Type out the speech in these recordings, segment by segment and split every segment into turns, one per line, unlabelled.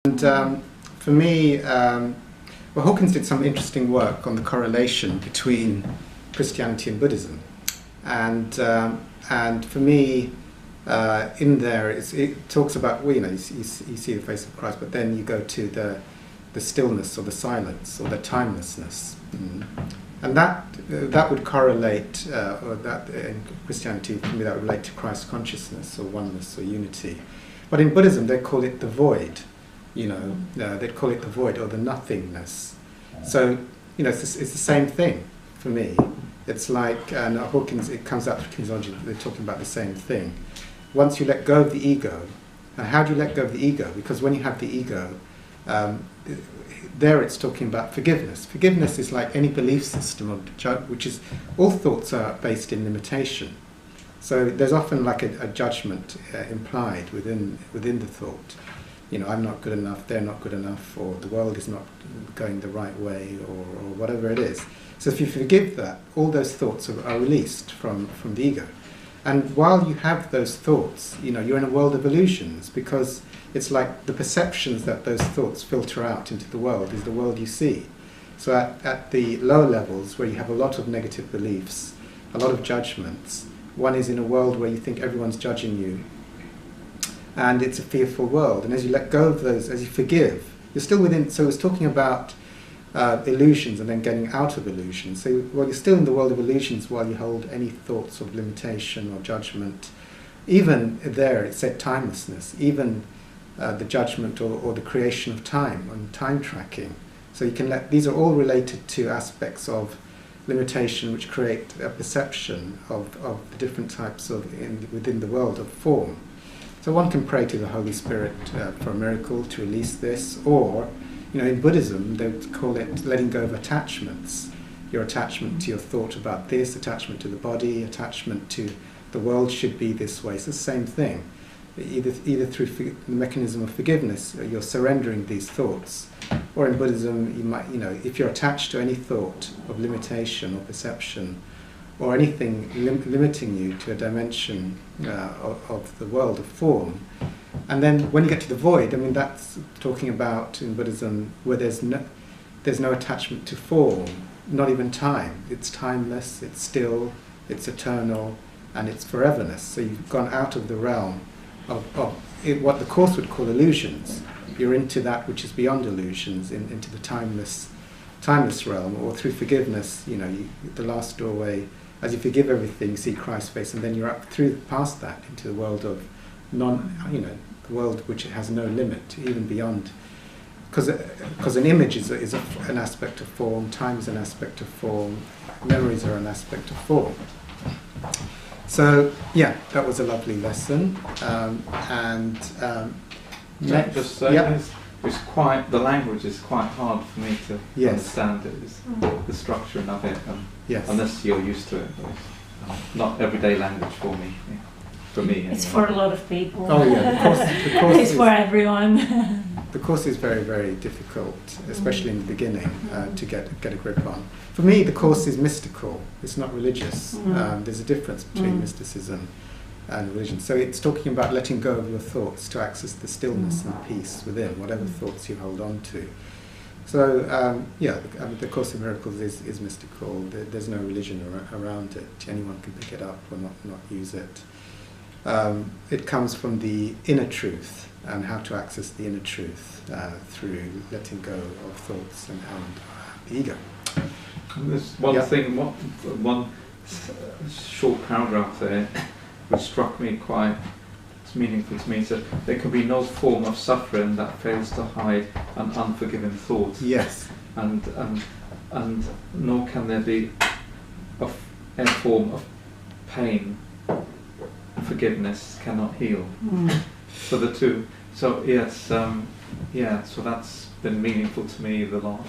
And for me, well, Hawkins did some interesting work on the correlation between Christianity and Buddhism, and for me, in there it talks about, well, you see the face of Christ, but then you go to the stillness or the silence or the timelessness, and that would correlate, or that in Christianity, for me, that would relate to Christ consciousness or oneness or unity. But in Buddhism, they call it the void. They'd call it the void or the nothingness. So, it's the same thing for me. It's like, and Hawkins, it comes out through kinesiology, they're talking about the same thing. Once you let go of the ego, and how do you let go of the ego? Because when you have the ego, there it's talking about forgiveness. Forgiveness is like any belief system, which is, all thoughts are based in limitation. So there's often like a judgment implied within the thought. I'm not good enough, they're not good enough, or the world is not going the right way, or whatever it is. So if you forgive that, all those thoughts are released from the ego. And while you have those thoughts, you're in a world of illusions, because it's like the perceptions that those thoughts filter out into the world is the world you see. So at the lower levels, where you have a lot of negative beliefs, a lot of judgments, one is in a world where you think everyone's judging you, and it's a fearful world. And as you let go of those, as you forgive, you're still within. So it's talking about illusions and then getting out of illusions. So while you're still in the world of illusions, while you hold any thoughts of limitation or judgment, even there it said timelessness, even the judgment or the creation of time and time tracking. So you can these are all related to aspects of limitation which create a perception of the different types within the world of form. So one can pray to the Holy Spirit for a miracle to release this, or, in Buddhism they would call it letting go of attachments. Your attachment to your thought about this, attachment to the body, attachment to the world should be this way. It's the same thing. Either through the mechanism of forgiveness, you're surrendering these thoughts, or in Buddhism, you might, if you're attached to any thought of limitation or perception, or anything limiting you to a dimension of the world of form. And then when you get to the void, that's talking about in Buddhism where there's no attachment to form, not even time. It's timeless, it's still, it's eternal, and it's foreverness. So you've gone out of the realm of what the Course would call illusions. You're into that which is beyond illusions, into the timeless realm, or through forgiveness, the last doorway. As you forgive everything, you see Christ's face, and then you're up past that into the world of the world which has no limit, even beyond. Because an image is an aspect of form, time is an aspect of form, memories are an aspect of form. So yeah, that was a lovely lesson.
Just say, it's quite, the language is quite hard for me to understand it. The structuring of it, unless you're used to it. It's not everyday language for me. For me, anyway.
It's for a lot of people.
Oh yeah, the course
it's for everyone.
The Course is very, very difficult, especially in the beginning, to get a grip on. For me, the Course is mystical. It's not religious. There's a difference between mysticism and religion. So it's talking about letting go of your thoughts to access the stillness and peace within, whatever thoughts you hold on to. So, the Course in Miracles is mystical. There's no religion around it. Anyone can pick it up or not use it. It comes from the inner truth and how to access the inner truth through letting go of thoughts and the ego.
And there's one thing, one short paragraph there, which struck me quite meaningful to me. So there can be no form of suffering that fails to hide an unforgiving thought.
Yes.
And nor can there be a form of pain forgiveness cannot heal. So the two. So yes, so that's been meaningful to me the last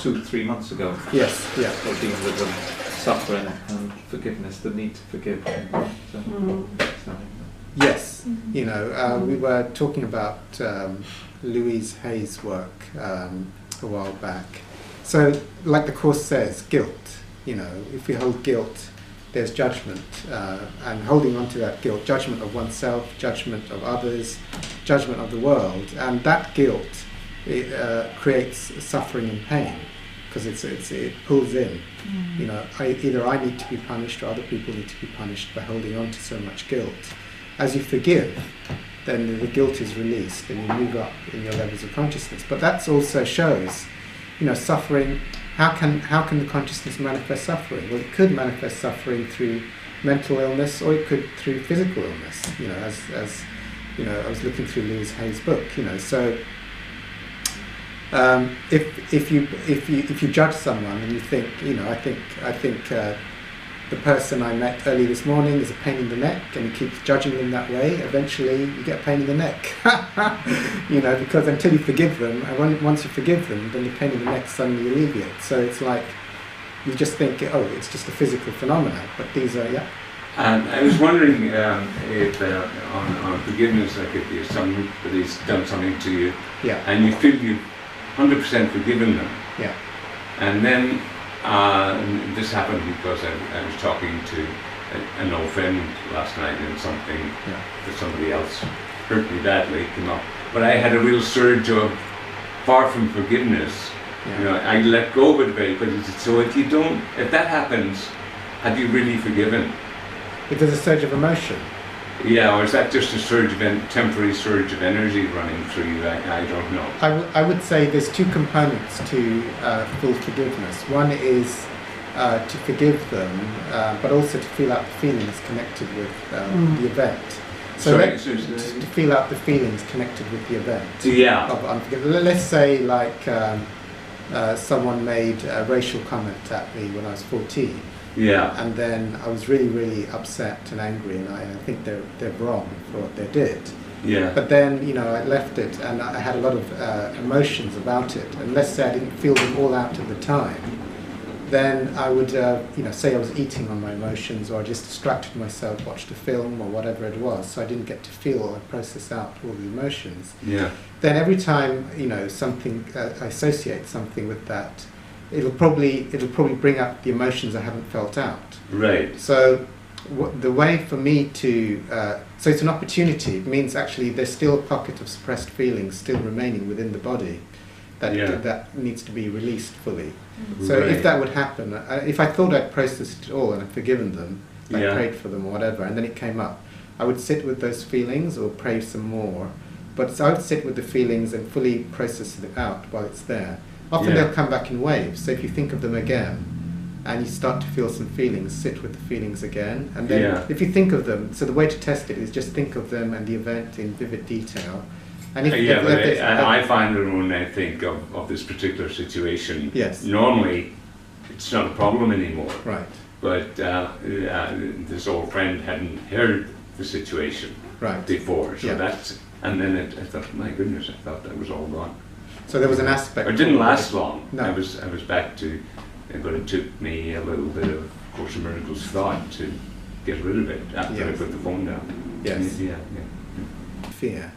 2-3 months ago.
Yes. Yeah.
Dealing with suffering and forgiveness, the need to forgive.
Yes, we were talking about Louise Hay's work a while back. So, like the Course says, guilt. If we hold guilt, there's judgment, and holding on to that guilt, judgment of oneself, judgment of others, judgment of the world, and that guilt creates suffering and pain, because it pulls in. You know, either I need to be punished or other people need to be punished by holding on to so much guilt. As you forgive, then the guilt is released and you move up in your levels of consciousness. But that also shows, you know, suffering. How can the consciousness manifest suffering? Well, it could manifest suffering through mental illness, or it could through physical illness. You know, as you know, I was looking through Louise Hay's book. You know, so if you judge someone and you think, you know, I think the person I met early this morning is a pain in the neck, and you keep judging them that way, eventually you get a pain in the neck. You know, because until you forgive them, and once you forgive them, then the pain in the neck suddenly alleviates. So it's like, you just think, oh, it's just a physical phenomena, but these are, yeah.
I was wondering if on forgiveness, like if somebody's done something to you,
yeah,
and you feel you've 100% forgiven them,
yeah,
and then this happened because I was talking to an old friend last night, and something that somebody else hurt me badly came up. But I had a real surge of, far from forgiveness, you know, I let go of it very quickly. So if that happens, have you really forgiven?
If there's a surge of emotion.
Yeah, or is that just a temporary surge of energy running through you? I don't know.
I would say there's two components to full forgiveness. One is to forgive them, but also to feel out the feelings connected with the event. So to feel out the feelings connected with the event.
Yeah.
Of unforgiveness. Let's say like someone made a racial comment at me when I was 14.
Yeah.
And then I was really, really upset and angry, and I think they're wrong for what they did.
Yeah.
But then, you know, I left it, and I had a lot of emotions about it. And let's say I didn't feel them all out at the time, then I would, you know, say I was eating on my emotions, or I just distracted myself, watched a film, or whatever it was. So I didn't get to feel or process out all the emotions.
Yeah.
Then every time, you know, something I associate something with that, it'll probably bring up the emotions I haven't felt out.
Right.
So the way for me to so it's an opportunity. It means actually there's still a pocket of suppressed feelings still remaining within the body that needs to be released fully. So if that would happen, if I thought I'd processed it all and I'd forgiven them, I prayed for them or whatever, and then it came up, I would sit with those feelings or pray some more. But so I would sit with the feelings and fully process it out while it's there. Often they'll come back in waves, so if you think of them again and you start to feel some feelings, sit with the feelings again, and then if you think of them, so the way to test it is just think of them and the event in vivid detail. And
I find that when I think of this particular situation, normally it's not a problem anymore.
Right.
But this old friend hadn't heard the situation before, so that's, and then I thought, my goodness, I thought that was all gone.
So there was an aspect.
It didn't last long.
No.
I was back to, but it took me a little bit of Course in Miracles thought to get rid of it after I put the phone down.
Yes.
Yeah.
Fear.